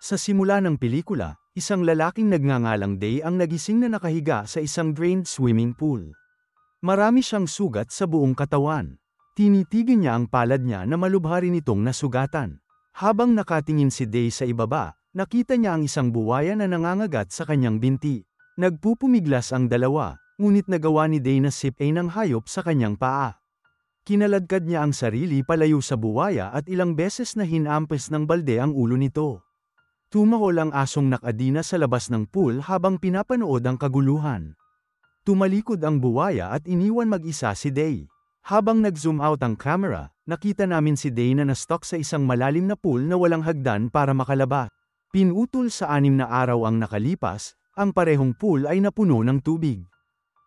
Sa simula ng pelikula, isang lalaking nagngangalang Day ang nagising na nakahiga sa isang drained swimming pool. Marami siyang sugat sa buong katawan. Tinitigil niya ang palad niya na malubha rin itong nasugatan. Habang nakatingin si Day sa ibaba, nakita niya ang isang buwaya na nangangagat sa kanyang binti. Nagpupumiglas ang dalawa, ngunit nagawa ni Day na sipay ng hayop sa kanyang paa. Kinaladkad niya ang sarili palayo sa buwaya at ilang beses na hinampes ng balde ang ulo nito. Tumahol ang asong nakadina sa labas ng pool habang pinapanood ang kaguluhan. Tumalikod ang buwaya at iniwan mag-isa si Day. Habang nag-zoom out ang camera, nakita namin si Day na na-stuck sa isang malalim na pool na walang hagdan para makalabas. Pinutol sa 6 na araw ang nakalipas, ang parehong pool ay napuno ng tubig.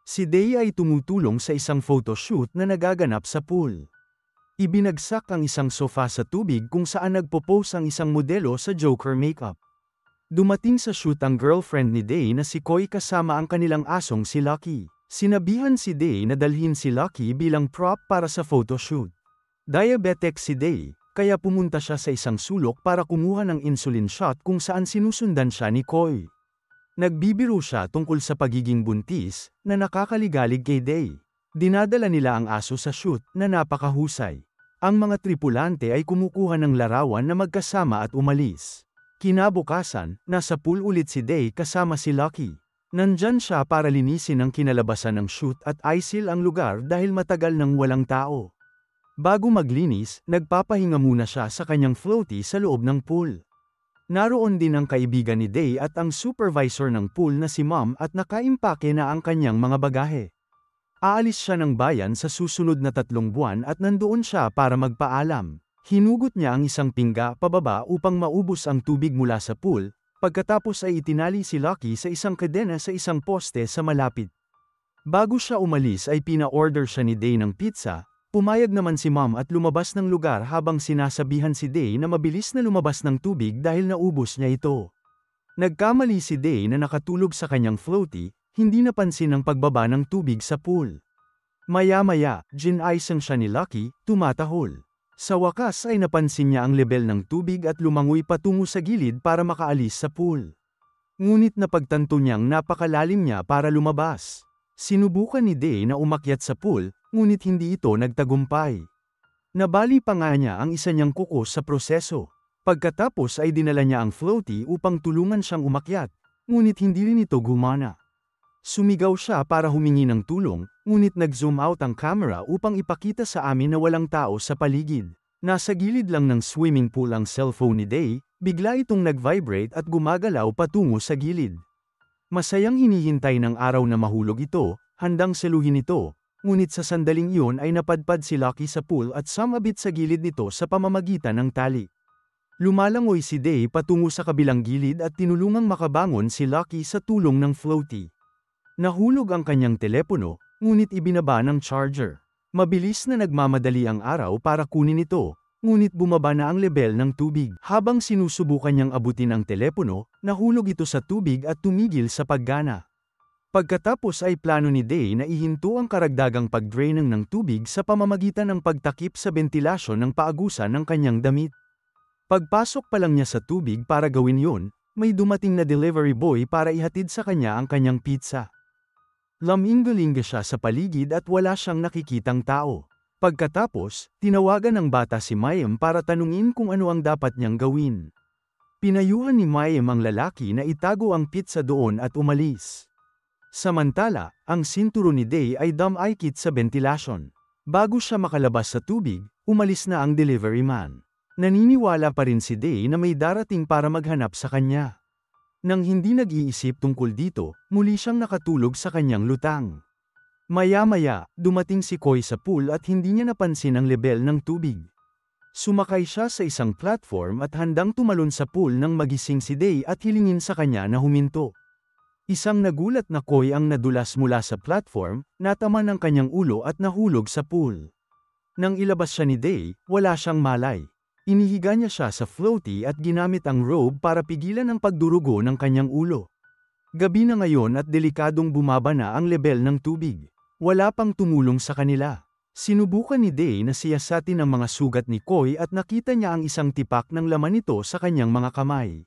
Si Day ay tumutulong sa isang photoshoot na nagaganap sa pool. Ibinagsak ang isang sofa sa tubig kung saan nagpo-pose ang isang modelo sa Joker makeup. Dumating sa shoot ang girlfriend ni Day na si Koi kasama ang kanilang asong si Lucky. Sinabihan si Day na dalhin si Lucky bilang prop para sa photoshoot. Diabetic si Day, kaya pumunta siya sa isang sulok para kumuha ng insulin shot kung saan sinusundan siya ni Koi. Nagbibiro siya tungkol sa pagiging buntis, na nakakaligalig kay Day. Dinadala nila ang aso sa shoot na napakahusay. Ang mga tripulante ay kumukuha ng larawan na magkasama at umalis. Kinabukasan, nasa pool ulit si Day kasama si Lucky. Nandyan siya para linisin ang kinalabasan ng shoot at isil ang lugar dahil matagal nang walang tao. Bago maglinis, nagpapahinga muna siya sa kanyang floaty sa loob ng pool. Naroon din ang kaibigan ni Day at ang supervisor ng pool na si Mom at nakaimpake na ang kanyang mga bagahe. Aalis siya ng bayan sa susunod na 3 buwan at nandoon siya para magpaalam. Hinugot niya ang isang pingga pababa upang maubos ang tubig mula sa pool, pagkatapos ay itinali si Lucky sa isang kadena sa isang poste sa malapit. Bago siya umalis ay pina-order siya ni Day ng pizza, pumayag naman si Mom at lumabas ng lugar habang sinasabihan si Day na mabilis na lumabas ng tubig dahil naubos niya ito. Nagkamali si Day na nakatulog sa kanyang floaty, hindi napansin ang pagbaba ng tubig sa pool. Maya-maya, ginaisang siya ni Lucky, tumatahol. Sa wakas ay napansin niya ang lebel ng tubig at lumangoy patungo sa gilid para makaalis sa pool. Ngunit napagtanto niyang napakalalim niya para lumabas. Sinubukan ni Day na umakyat sa pool, ngunit hindi ito nagtagumpay. Nabali pa nga niya ang isa niyang kuko sa proseso. Pagkatapos ay dinala niya ang floaty upang tulungan siyang umakyat, ngunit hindi rin ito gumana. Sumigaw siya para humingi ng tulong, ngunit nag-zoom out ang camera upang ipakita sa amin na walang tao sa paligid. Nasa gilid lang ng swimming pool ang cellphone ni Day, bigla itong nag-vibrate at gumagalaw patungo sa gilid. Masayang hinihintay ng araw na mahulog ito, handang seluhin ito, ngunit sa sandaling iyon ay napadpad si Lucky sa pool at sumabit sa gilid nito sa pamamagitan ng tali. Lumalangoy si Day patungo sa kabilang gilid at tinulungang makabangon si Lucky sa tulong ng floaty. Nahulog ang kanyang telepono, ngunit ibinaba ng charger. Mabilis na nagmamadali ang araw para kunin ito, ngunit bumaba na ang lebel ng tubig. Habang sinusubukan niyang abutin ang telepono, nahulog ito sa tubig at tumigil sa paggana. Pagkatapos ay plano ni Day na ihinto ang karagdagang pag-drain ng tubig sa pamamagitan ng pagtakip sa bentilasyon ng paagusan ng kanyang damit. Pagpasok pa lang niya sa tubig para gawin yun, may dumating na delivery boy para ihatid sa kanya ang kanyang pizza. Lamingga-lingga siya sa paligid at wala siyang nakikitang tao. Pagkatapos, tinawagan ng bata si Mayem para tanungin kung ano ang dapat niyang gawin. Pinayuhan ni Mayem ang lalaki na itago ang pizza doon at umalis. Samantala, ang sinturo ni Day ay dumikit sa bentilasyon. Bago siya makalabas sa tubig, umalis na ang delivery man. Naniniwala pa rin si Day na may darating para maghanap sa kanya. Nang hindi nag-iisip tungkol dito, muli siyang nakatulog sa kanyang lutang. Maya-maya, dumating si Koi sa pool at hindi niya napansin ang lebel ng tubig. Sumakay siya sa isang platform at handang tumalon sa pool nang magising si Day at hilingin sa kanya na huminto. Isang nagulat na Koi ang nadulas mula sa platform, natama ng kanyang ulo at nahulog sa pool. Nang ilabas siya ni Day, wala siyang malay. Inihiga niya siya sa floaty at ginamit ang robe para pigilan ang pagdurugo ng kanyang ulo. Gabi na ngayon at delikadong bumaba na ang lebel ng tubig. Wala pang tumulong sa kanila. Sinubukan ni Day na siyasatin ang mga sugat ni Koi at nakita niya ang isang tipak ng laman nito sa kanyang mga kamay.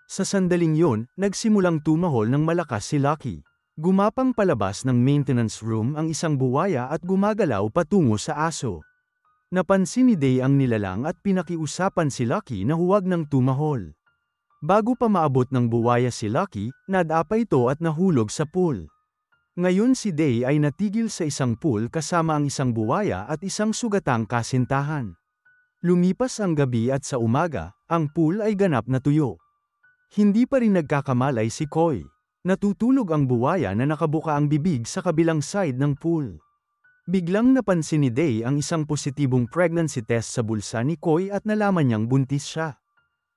Sa sandaling yun, nagsimulang tumahol ng malakas si Lucky. Gumapang palabas ng maintenance room ang isang buwaya at gumagalaw patungo sa aso. Napansin ni Day ang nilalang at pinakiusapan si Lucky na huwag nang tumahol. Bago pa maabot ng buwaya si Lucky, nadapa ito at nahulog sa pool. Ngayon si Day ay natigil sa isang pool kasama ang isang buwaya at isang sugatang kasintahan. Lumipas ang gabi at sa umaga, ang pool ay ganap na tuyo. Hindi pa rin nagkakamalay si Koi. Natutulog ang buwaya na nakabuka ang bibig sa kabilang side ng pool. Biglang napansin ni Day ang isang positibong pregnancy test sa bulsa ni Koi at nalaman niyang buntis siya.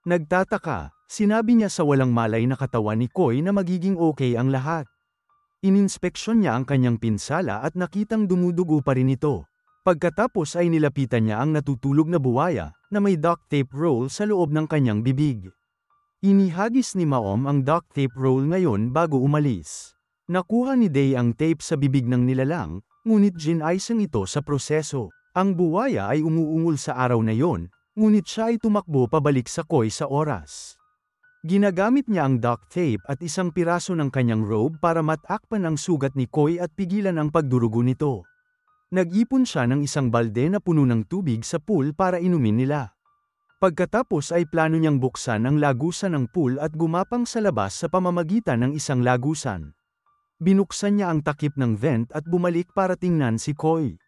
Nagtataka, sinabi niya sa walang malay na katawan ni Koi na magiging okay ang lahat. Ininspeksyon niya ang kanyang pinsala at nakitang dumudugo pa rin ito. Pagkatapos ay nilapitan niya ang natutulog na buwaya, na may duct tape roll sa loob ng kanyang bibig. Inihagis ni Maom ang duct tape roll ngayon bago umalis. Nakuha ni Day ang tape sa bibig ng nilalang, ngunit ginayang ito sa proseso. Ang buwaya ay umuungol sa araw na yon, ngunit siya ay tumakbo pabalik sa Koi sa oras. Ginagamit niya ang duct tape at isang piraso ng kanyang robe para matakpan ang sugat ni Koi at pigilan ang pagdurugo nito. Nag-ipon siya ng isang balde na puno ng tubig sa pool para inumin nila. Pagkatapos ay plano niyang buksan ang lagusan ng pool at gumapang sa labas sa pamamagitan ng isang lagusan. Binuksan niya ang takip ng vent at bumalik para tingnan si Koi.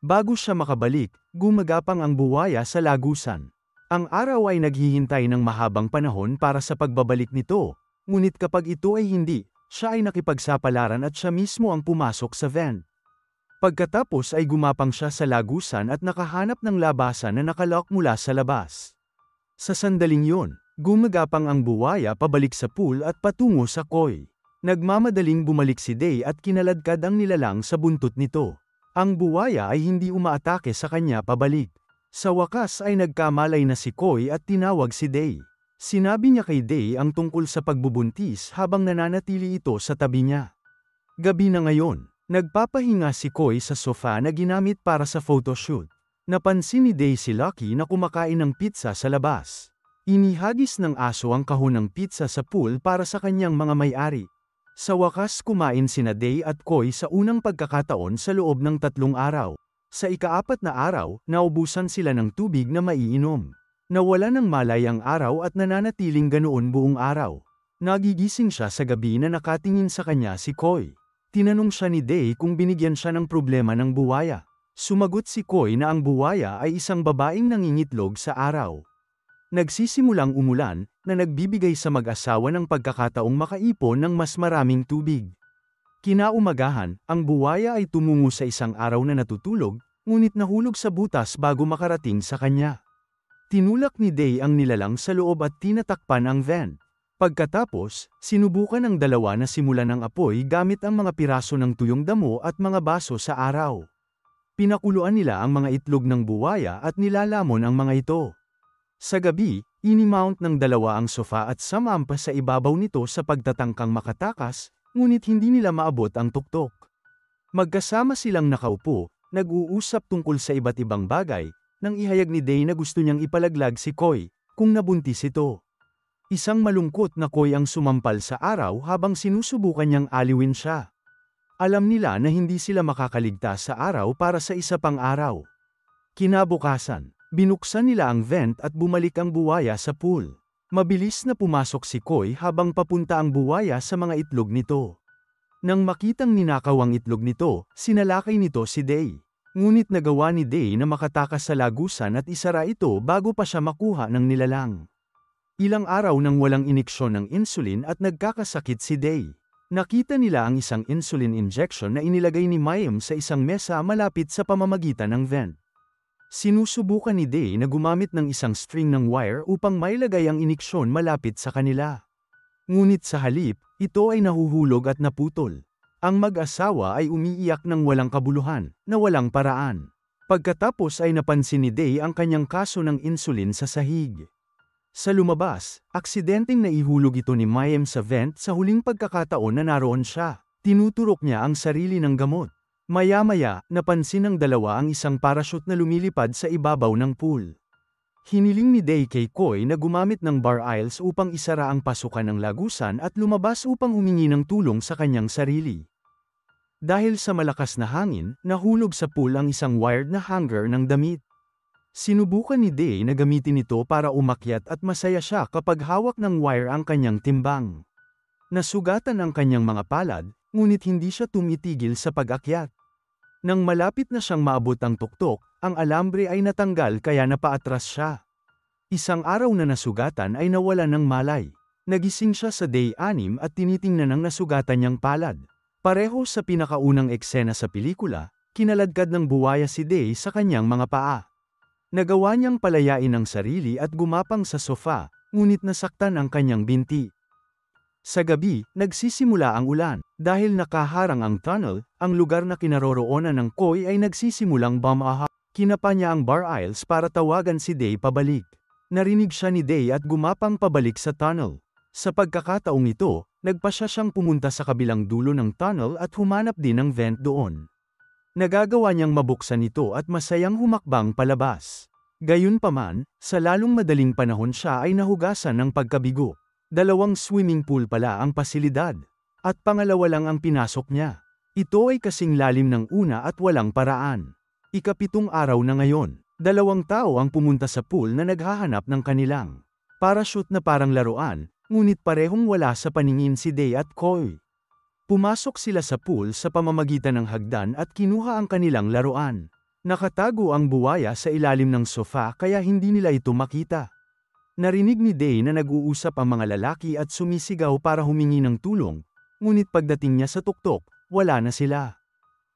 Bago siya makabalik, gumagapang ang buwaya sa lagusan. Ang araw ay naghihintay ng mahabang panahon para sa pagbabalik nito, ngunit kapag ito ay hindi, siya ay nakipagsapalaran at siya mismo ang pumasok sa vent. Pagkatapos ay gumapang siya sa lagusan at nakahanap ng labasan na nakalock mula sa labas. Sa sandaling yon, gumagapang ang buwaya pabalik sa pool at patungo sa Koi. Nagmamadaling bumalik si Day at kinaladkad ang nilalang sa buntot nito. Ang buwaya ay hindi umaatake sa kanya pabalik. Sa wakas ay nagkamalay na si Koi at tinawag si Day. Sinabi niya kay Day ang tungkol sa pagbubuntis habang nananatili ito sa tabi niya. Gabi na ngayon. Nagpapahinga si Koi sa sofa na ginamit para sa photoshoot. Napansin ni Day si Lucky na kumakain ng pizza sa labas. Inihagis ng aso ang kahon ng pizza sa pool para sa kanyang mga may-ari. Sa wakas kumain sina Day at Koi sa unang pagkakataon sa loob ng 3 araw. Sa ika-4 na araw, naubusan sila ng tubig na maiinom. Nawala ng malay ang araw at nananatiling ganoon buong araw. Nagigising siya sa gabi na nakatingin sa kanya si Koi. Tinanong siya ni Day kung binigyan siya ng problema ng buwaya. Sumagot si Koi na ang buwaya ay isang babaeng nangingitlog sa araw. Nagsisimulang umulan, na nagbibigay sa mag-asawa ng pagkakataong makaipon ng mas maraming tubig. Kinaumagahan, ang buwaya ay tumungo sa isang araw na natutulog, ngunit nahulog sa butas bago makarating sa kanya. Tinulak ni Day ang nilalang sa loob at tinatakpan ang vent. Pagkatapos, sinubukan ng dalawa na simulan ng apoy gamit ang mga piraso ng tuyong damo at mga baso sa araw. Pinakuluan nila ang mga itlog ng buwaya at nilalamon ang mga ito. Sa gabi, inimount ng dalawa ang sofa at sumampa sa ibabaw nito sa pagtatangkang makatakas, ngunit hindi nila maabot ang tuktok. Magkasama silang nakaupo, nag-uusap tungkol sa iba't ibang bagay, nang ihayag ni Day na gusto niyang ipalaglag si Koi, kung nabuntis ito. Isang malungkot na Koi ang sumampal sa araw habang sinusubukan niyang aliwin siya. Alam nila na hindi sila makakaligtas sa araw para sa isa pang araw. Kinabukasan, binuksan nila ang vent at bumalik ang buwaya sa pool. Mabilis na pumasok si Koi habang papunta ang buwaya sa mga itlog nito. Nang makitang ninakaw ang itlog nito, sinalakay nito si Day. Ngunit nagawa ni Day na makatakas sa lagusan at isara ito bago pa siya makuha ng nilalang. Ilang araw nang walang iniksyon ng insulin at nagkakasakit si Day. Nakita nila ang isang insulin injection na inilagay ni Mayim sa isang mesa malapit sa pamamagitan ng vent. Sinusubukan ni Day na gumamit ng isang string ng wire upang mailagay ang iniksyon malapit sa kanila. Ngunit sa halip, ito ay nahuhulog at naputol. Ang mag-asawa ay umiiyak ng walang kabuluhan, na walang paraan. Pagkatapos ay napansin ni Day ang kanyang kaso ng insulin sa sahig. Sa lumabas, aksidenteng naihulog ito ni Mayim sa vent sa huling pagkakataon na naroon siya. Tinuturok niya ang sarili ng gamot. Maya-maya, napansin ng dalawa ang isang parachute na lumilipad sa ibabaw ng pool. Hiniling ni Day kay Koy na gumamit ng bar aisles upang isara ang pasukan ng lagusan at lumabas upang humingi ng tulong sa kanyang sarili. Dahil sa malakas na hangin, nahulog sa pool ang isang wired na hanger ng damit. Sinubukan ni Day na gamitin ito para umakyat at masaya siya kapag hawak ng wire ang kanyang timbang. Nasugatan ang kanyang mga palad, ngunit hindi siya tumitigil sa pag-akyat. Nang malapit na siyang maabot ang tuktok, ang alambre ay natanggal kaya napaatras siya. Isang araw na nasugatan ay nawala ng malay. Nagising siya sa day 6 at tinitingnan ang nasugatan niyang palad. Pareho sa pinakaunang eksena sa pelikula, kinaladkad ng buwaya si Day sa kanyang mga paa. Nagawa niyang palayain ang sarili at gumapang sa sofa, ngunit nasaktan ang kanyang binti. Sa gabi, nagsisimula ang ulan. Dahil nakaharang ang tunnel, ang lugar na kinaroroonan ng Koy ay nagsisimulang bumaha. Kinapa niya ang bar aisles para tawagan si Day pabalik. Narinig siya ni Day at gumapang pabalik sa tunnel. Sa pagkakataong ito, nagpasya siyang pumunta sa kabilang dulo ng tunnel at humanap din ng vent doon. Nagagawa niyang mabuksan ito at masayang humakbang palabas. Gayunpaman, sa lalong madaling panahon siya ay nahugasan ng pagkabigo. 2 swimming pool pala ang pasilidad. At pangalawa lang ang pinasok niya. Ito ay kasing lalim ng una at walang paraan. Ika-7 araw na ngayon. 2 tao ang pumunta sa pool na naghahanap ng kanilang parachute na parang laruan, ngunit parehong wala sa paningin si Day at Koy. Pumasok sila sa pool sa pamamagitan ng hagdan at kinuha ang kanilang laruan. Nakatago ang buwaya sa ilalim ng sofa kaya hindi nila ito makita. Narinig ni Day na nag-uusap ang mga lalaki at sumisigaw para humingi ng tulong, ngunit pagdating niya sa tuktok, wala na sila.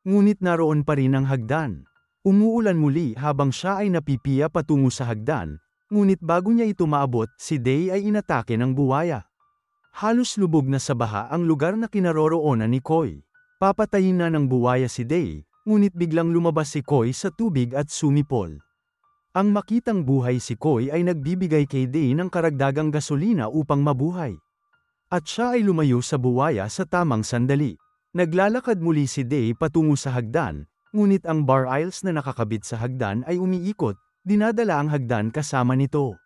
Ngunit naroon pa rin ang hagdan. Umuulan muli habang siya ay napipiya patungo sa hagdan, ngunit bago niya ito maabot, si Day ay inatake ng buwaya. Halos lubog na sa baha ang lugar na kinaroroonan ni Koy. Papatayin na ng buwaya si Day, ngunit biglang lumabas si Koy sa tubig at sumipol. Ang makitang buhay si Koy ay nagbibigay kay Day ng karagdagang gasolina upang mabuhay. At siya ay lumayo sa buwaya sa tamang sandali. Naglalakad muli si Day patungo sa hagdan, ngunit ang bar aisles na nakakabit sa hagdan ay umiikot, dinadala ang hagdan kasama nito.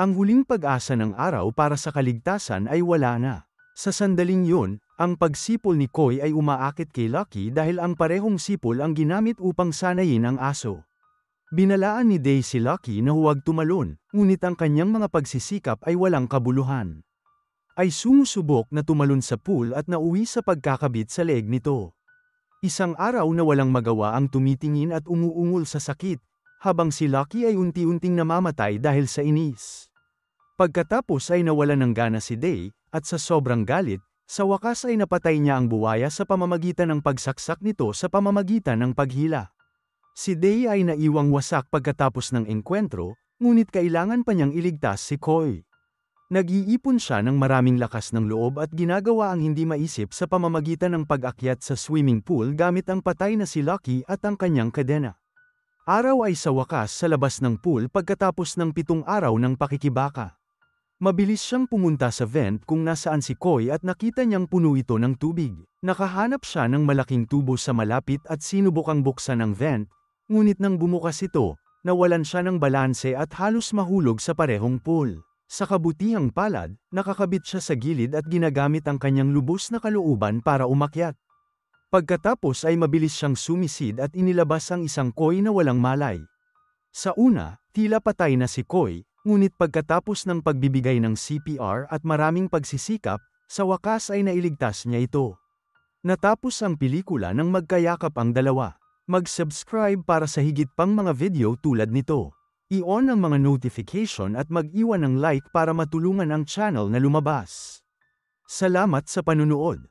Ang huling pag-asa ng araw para sa kaligtasan ay wala na. Sa sandaling yun, ang pagsipol ni Koy ay umaakit kay Lucky dahil ang parehong sipol ang ginamit upang sanayin ang aso. Binalaan ni Day si Lucky na huwag tumalon, ngunit ang kanyang mga pagsisikap ay walang kabuluhan. Ay sumusubok na tumalon sa pool at nauwi sa pagkakabit sa leeg nito. Isang araw na walang magawa ang tumitingin at umuungol sa sakit, habang si Lucky ay unti-unting namamatay dahil sa inis. Pagkatapos ay nawalan ng gana si Day, at sa sobrang galit, sa wakas ay napatay niya ang buwaya sa pamamagitan ng pagsaksak nito sa pamamagitan ng paghila. Si Day ay naiwang wasak pagkatapos ng engkwentro, ngunit kailangan pa niyang iligtas si Koy. Nag-iipon siya ng maraming lakas ng loob at ginagawa ang hindi maisip sa pamamagitan ng pag-akyat sa swimming pool gamit ang patay na si Lucky at ang kanyang kadena. Araw ay sa wakas sa labas ng pool pagkatapos ng 7 araw ng pakikibaka. Mabilis siyang pumunta sa vent kung nasaan si Koy at nakita niyang puno ito ng tubig. Nakahanap siya ng malaking tubo sa malapit at sinubukang buksan ang vent, ngunit nang bumukas ito, nawalan siya ng balanse at halos mahulog sa parehong pool. Sa kabutihang palad, nakakabit siya sa gilid at ginagamit ang kanyang lubos na kalooban para umakyat. Pagkatapos ay mabilis siyang sumisid at inilabas ang isang Koy na walang malay. Sa una, tila patay na si Koy, ngunit pagkatapos ng pagbibigay ng CPR at maraming pagsisikap, sa wakas ay nailigtas niya ito. Natapos ang pelikula nang magkayakap ang dalawa. Mag-subscribe para sa higit pang mga video tulad nito. I-on ang mga notification at mag-iwan ng like para matulungan ang channel na lumabas. Salamat sa panunood.